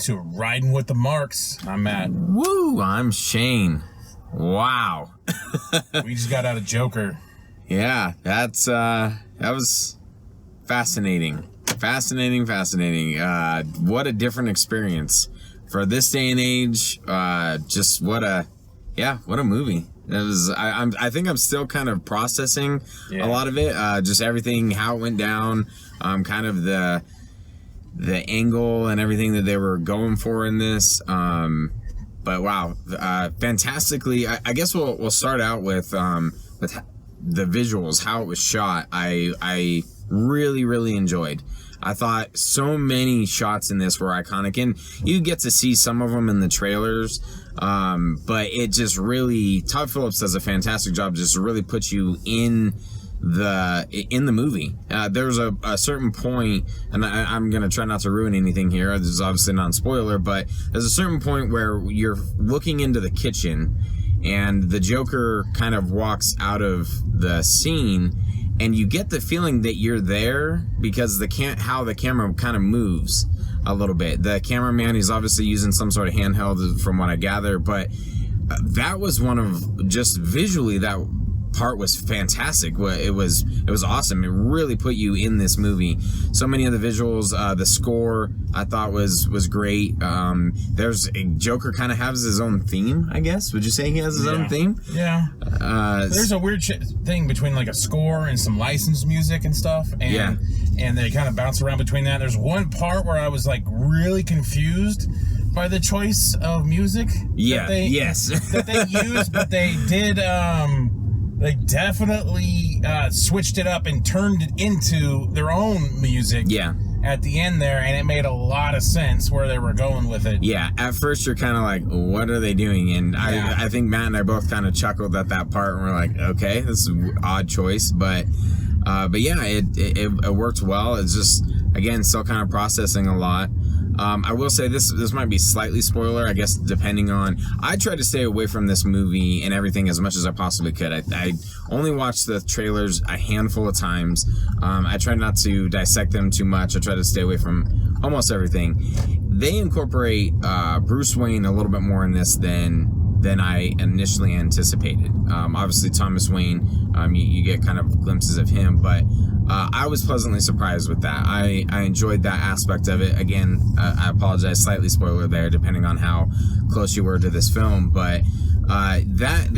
to Riding with the Marks. I'm Matt. Woo! I'm Shane. Wow. We just got out of Joker. Yeah, that was fascinating. Fascinating. What a different experience for this day and age. Just what a movie. It was. I think I'm still kind of processing a lot of it. Just everything, how it went down. Kind of the angle and everything that they were going for in this. But wow, fantastically. I guess we'll start out with the visuals, how it was shot. I really enjoyed. I thought so many shots in this were iconic, and you get to see some of them in the trailers. But it just really, Todd Phillips does a fantastic job. Just really puts you in the movie. There's a certain point, and I'm gonna try not to ruin anything here. This is obviously not a spoiler, but there's a certain point where you're looking into the kitchen, and the Joker kind of walks out of the scene, and you get the feeling that you're there because how the camera kind of moves a little bit. The cameraman, he's obviously using some sort of handheld, from what I gather, but that was one of, just visually, that part was fantastic. It was awesome. It really put you in this movie. So many of the visuals, the score I thought was great. There's a Joker kind of has his own theme, I guess. Would you say he has his own theme? Yeah. There's a weird thing between like a score and some licensed music and stuff, and they kind of bounce around between that. There's one part where I was like really confused by the choice of music. Yeah. That they used, but they did. They definitely switched it up and turned it into their own music. Yeah. At the end there, and it made a lot of sense where they were going with it. Yeah. At first, you're kind of like, "What are they doing?" And I think Matt and I both kind of chuckled at that part, and we're like, "Okay, this is an odd choice," but yeah, it worked well. It's just, again, still kind of processing a lot. I will say this might be slightly spoiler, I guess, depending on... I tried to stay away from this movie and everything as much as I possibly could. I only watched the trailers a handful of times. I tried not to dissect them too much. I tried to stay away from almost everything. They incorporate Bruce Wayne a little bit more in this than I initially anticipated. Obviously, Thomas Wayne, you get kind of glimpses of him, but I was pleasantly surprised with that. I enjoyed that aspect of it. Again, I apologize, slightly spoiler there, depending on how close you were to this film, but they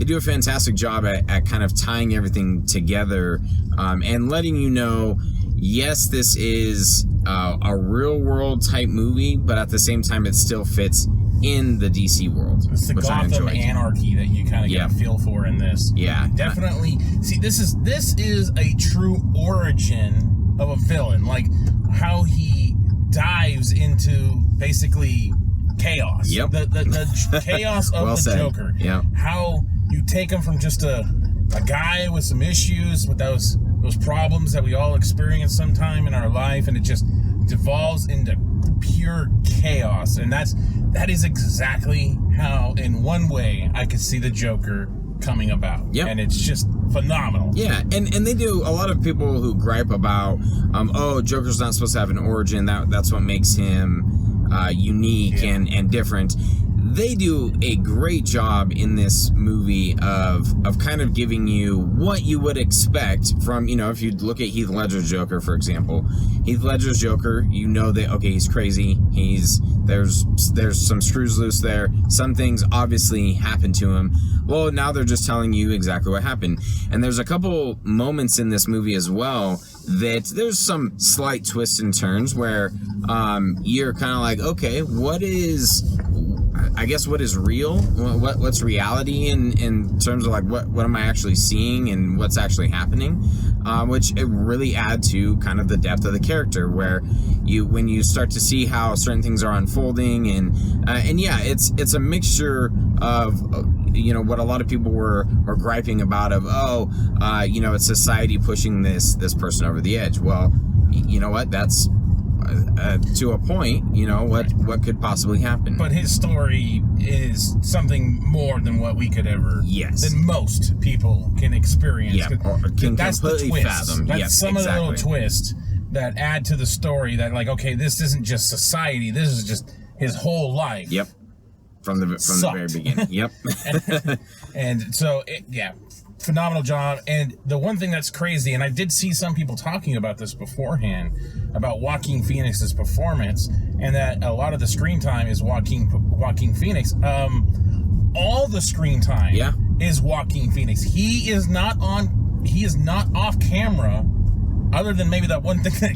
do a fantastic job at kind of tying everything together, and letting you know, yes, this is a real world type movie, but at the same time, it still fits in the DC world. It's the Gotham anarchy that you kind of get a feel for in this. Yeah. Definitely. See, this is a true origin of a villain. Like, how he dives into basically chaos. Yep. The chaos of well the said. Joker. Yeah. How you take him from just a guy with some issues, with those problems that we all experience sometime in our life, and it just devolves into pure chaos. And that is exactly how, in one way, I could see the Joker coming about. Yep. And it's just phenomenal. Yeah, and they do. A lot of people who gripe about Joker's not supposed to have an origin, that's what makes him unique and different. They do a great job in this movie of kind of giving you what you would expect from, if you look at Heath Ledger's Joker, for example. Heath Ledger's Joker, you know that, okay, he's crazy. There's some screws loose there. Some things obviously happened to him. Well, now they're just telling you exactly what happened. And there's a couple moments in this movie as well that there's some slight twists and turns where you're kind of like, okay, what is real? What's reality in terms of like what am I actually seeing and what's actually happening? Which it really add to kind of the depth of the character, where when you start to see how certain things are unfolding, and yeah, it's a mixture of what a lot of people were griping about of it's society pushing this person over the edge. Well, you know what? That's to a point, what could possibly happen. But his story is something more than what we could ever, than most people can experience. Yeah, or can that's completely the twist. fathom. That's some of the little twists that add to the story that, like, okay, this isn't just society, this is just his whole life. Yep. From the very beginning. Yep. And so, phenomenal job. And the one thing that's crazy, and I did see some people talking about this beforehand, about Joaquin Phoenix's performance, and that a lot of the screen time is Joaquin Phoenix. All the screen time is Joaquin Phoenix. He is not off camera, other than maybe that one thing that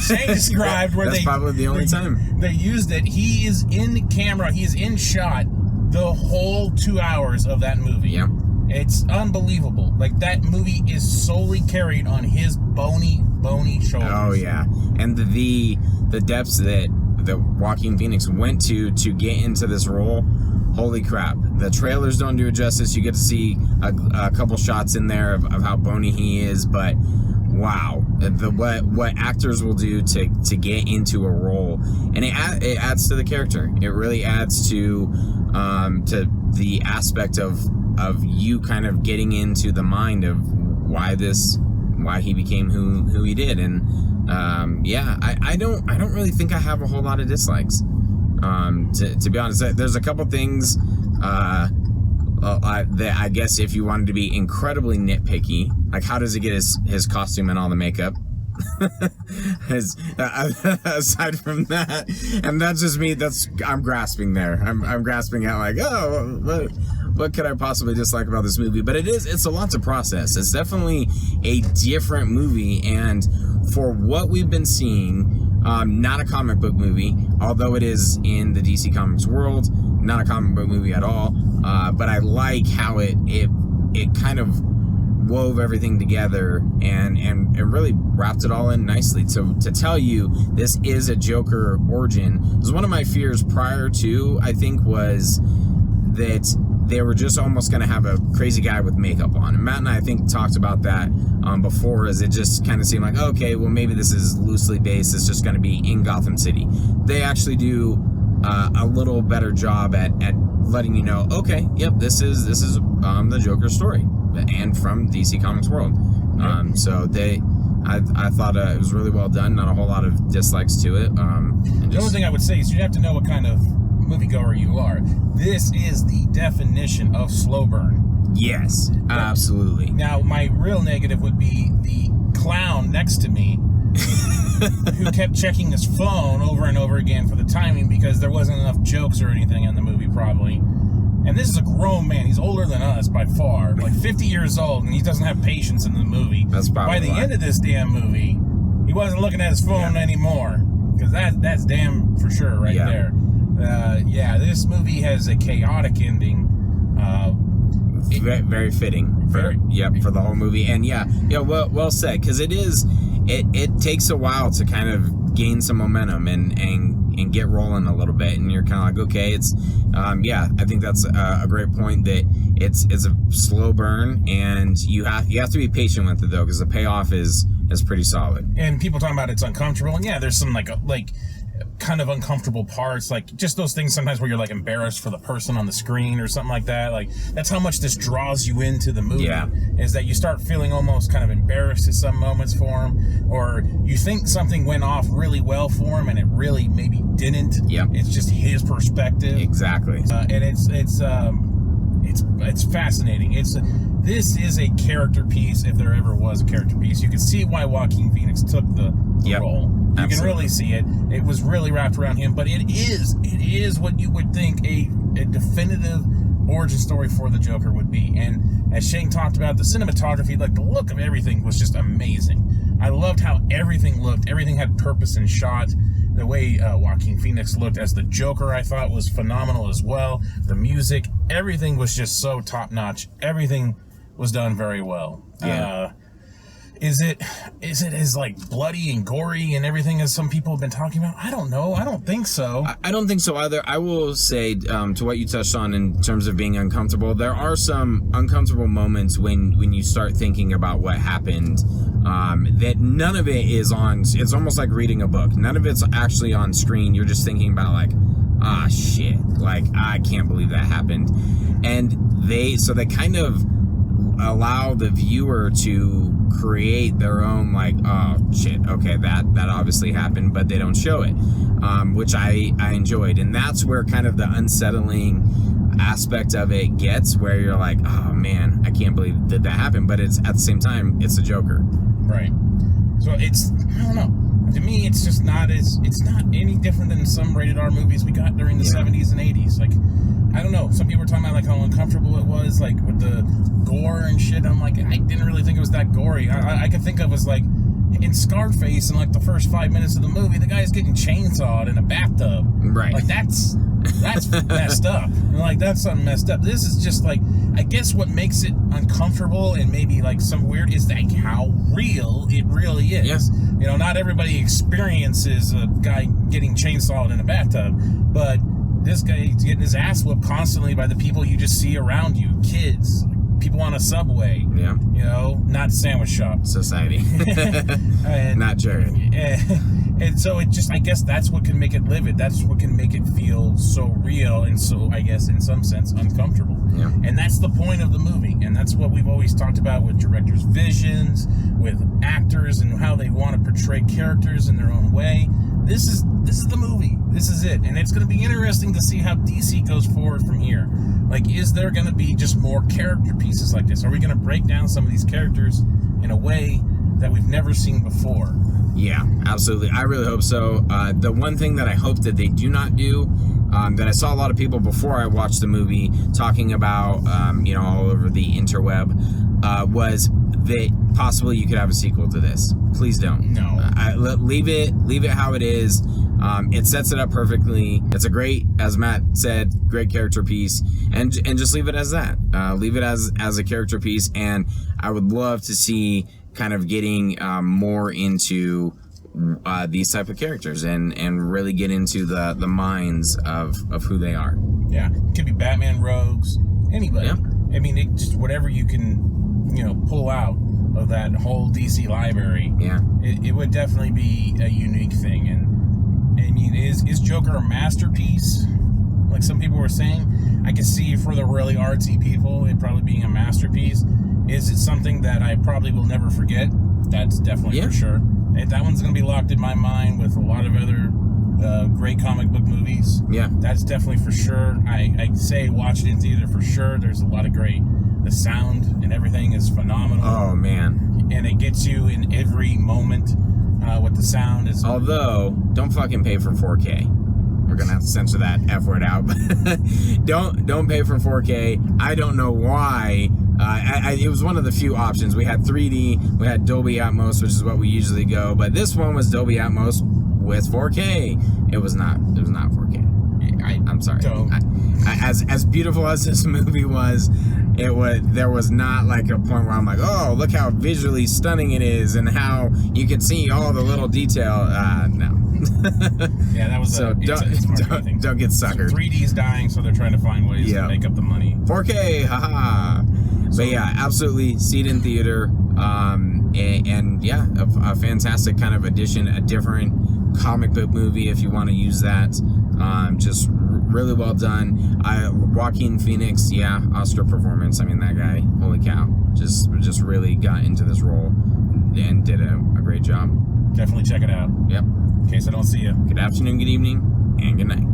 Shane described where that's probably the only time they used it. He is in camera, he is in shot the whole 2 hours of that movie. Yeah. It's unbelievable. Like, that movie is solely carried on his bony shoulders. Oh yeah. And the depths that Joaquin Phoenix went to get into this role, holy crap. The trailers don't do it justice. You get to see a couple shots in there of how bony he is, but wow, what actors will do to get into a role, and it adds to the character. It really adds to the aspect of you kind of getting into the mind of why he became who he did. And I don't really think I have a whole lot of dislikes. To be honest, there's a couple things that I guess if you wanted to be incredibly nitpicky, like how does he get his costume and all the makeup? Aside from that, and that's just me. I'm grasping there. I'm grasping at like, what could I possibly dislike about this movie? But it's a lot to process. It's definitely a different movie, and for what we've been seeing, not a comic book movie, although it is in the DC Comics world, not a comic book movie at all. But I like how it kind of wove everything together and really wrapped it all in nicely. To tell you this is a Joker origin, because one of my fears prior to, I think, was that they were just almost going to have a crazy guy with makeup on. And Matt and I think talked about that before, as it just kind of seemed like, okay, well, maybe this is loosely based. It's just going to be in Gotham City. They actually do a little better job at letting you know, okay, yep, this is the Joker story, and from DC Comics world. So I thought it was really well done. Not a whole lot of dislikes to it. The only thing I would say is you have to know what kind of moviegoer you are. This is the definition of slow burn. Yes, absolutely. Now, my real negative would be the clown next to me who kept checking his phone over and over again for the timing because there wasn't enough jokes or anything in the movie, probably. And this is a grown man. He's older than us by far, like 50 years old, and he doesn't have patience in the movie. That's probably by the end of this damn movie, he wasn't looking at his phone anymore, because that's damn for sure there. This movie has a chaotic ending. Very fitting for the whole movie. And well said, because it takes a while to kind of gain some momentum and get rolling a little bit, and you're kind of like, okay, it's I think that's a great point, that it's a slow burn, and you have to be patient with it though, because the payoff is pretty solid. And people talking about it's uncomfortable, and there's some like kind of uncomfortable parts, like just those things sometimes where you're like embarrassed for the person on the screen or something like that. Like, that's how much this draws you into the movie, is that you start feeling almost kind of embarrassed at some moments for him, or you think something went off really well for him and it really maybe didn't. It's just his perspective. Exactly. And it's fascinating. This is a character piece, if there ever was a character piece. You can see why Joaquin Phoenix took the role. You can really see it. It was really wrapped around him, but it is what you would think a definitive origin story for the Joker would be. And as Shane talked about, the cinematography, like the look of everything was just amazing. I loved how everything looked. Everything had purpose and shot. The way Joaquin Phoenix looked as the Joker, I thought, was phenomenal as well. The music, everything was just so top-notch. Everything was done very well. Is it as like bloody and gory and everything as some people have been talking about? I don't know. I don't think so. I don't think so either. I will say, to what you touched on in terms of being uncomfortable, there are some uncomfortable moments when you start thinking about what happened, that none of it is on. It's almost like reading a book. None of it's actually on screen. You're just thinking about like, shit, like I can't believe that happened. And they kind of allow the viewer to create their own, like, oh shit, okay, that obviously happened, but they don't show it, which I enjoyed. And that's where kind of the unsettling aspect of it gets, where you're like, oh man, I can't believe that happened, but it's at the same time, it's the Joker. Right. So it's, I don't know. To me, it's just not it's not any different than some rated R movies we got during the 70s and 80s. Like, I don't know. Some people were talking about like how uncomfortable it was, like with the gore and shit. I'm like, I didn't really think it was that gory. I could think of as like in Scarface, in like the first 5 minutes of the movie, the guy's getting chainsawed in a bathtub. Right. Like that's messed up. And like that's something messed up. This is just like, I guess what makes it uncomfortable and maybe like some weird is like how real it really is. Yeah. You know, not everybody experiences a guy getting chainsawed in a bathtub, but this guy's getting his ass whooped constantly by the people you just see around you, kids, people on a subway. Yeah. You know, not sandwich shop. Society. And, Not Jared. and so it just, I guess that's what can make it livid. That's what can make it feel so real and so, I guess, in some sense, uncomfortable. Yeah. And that's the point of the movie. And that's what we've always talked about with directors' visions, with actors and how they want to portray characters in their own way. This is the movie. This is it. And it's going to be interesting to see how DC goes forward from here. Like, is there going to be just more character pieces like this? Are we going to break down some of these characters in a way that we've never seen before? Yeah, absolutely. I really hope so. The one thing that I hope that they do not do, that I saw a lot of people before I watched the movie talking about, all over the interweb, was that possibly you could have a sequel to this. Please don't. No. Leave it how it is. It sets it up perfectly. It's a great, as Matt said, great character piece, and just leave it as that. Leave it as a character piece, and I would love to see kind of getting more into these type of characters and really get into the minds of who they are. Yeah, it could be Batman, Rogues, anybody. Yeah. I mean, it just whatever you can, pull out of that whole DC library. Yeah. It would definitely be a unique thing. And I mean, is Joker a masterpiece? Like some people were saying, I can see for the really artsy people, it probably being a masterpiece. Is it something that I probably will never forget? That's definitely for sure. That one's going to be locked in my mind with a lot of other great comic book movies. Yeah. That's definitely for sure. I say watch it in theater for sure. There's a lot of great... The sound and everything is phenomenal. Oh, man. And it gets you in every moment with the sound. Although, don't fucking pay for 4K. We're going to have to censor that F word out. Don't pay for 4K. I don't know why. It was one of the few options. We had 3D, we had Dolby Atmos, which is what we usually go, but this one was Dolby Atmos with 4K. It was not 4K. I'm sorry. As beautiful as this movie was, there was not like a point where I'm like, oh, look how visually stunning it is and how you can see all the little detail. No. Yeah, that was so don't get suckered. 3D's dying, so they're trying to find ways to make up the money. 4K, haha. But yeah, absolutely, see it in theater. And yeah, a fantastic kind of addition, a different comic book movie if you want to use that. Just really well done. Joaquin Phoenix, Oscar performance. I mean, that guy, holy cow, just really got into this role and did a great job. Definitely check it out. Yep. In case I don't see you. Good afternoon, good evening, and good night.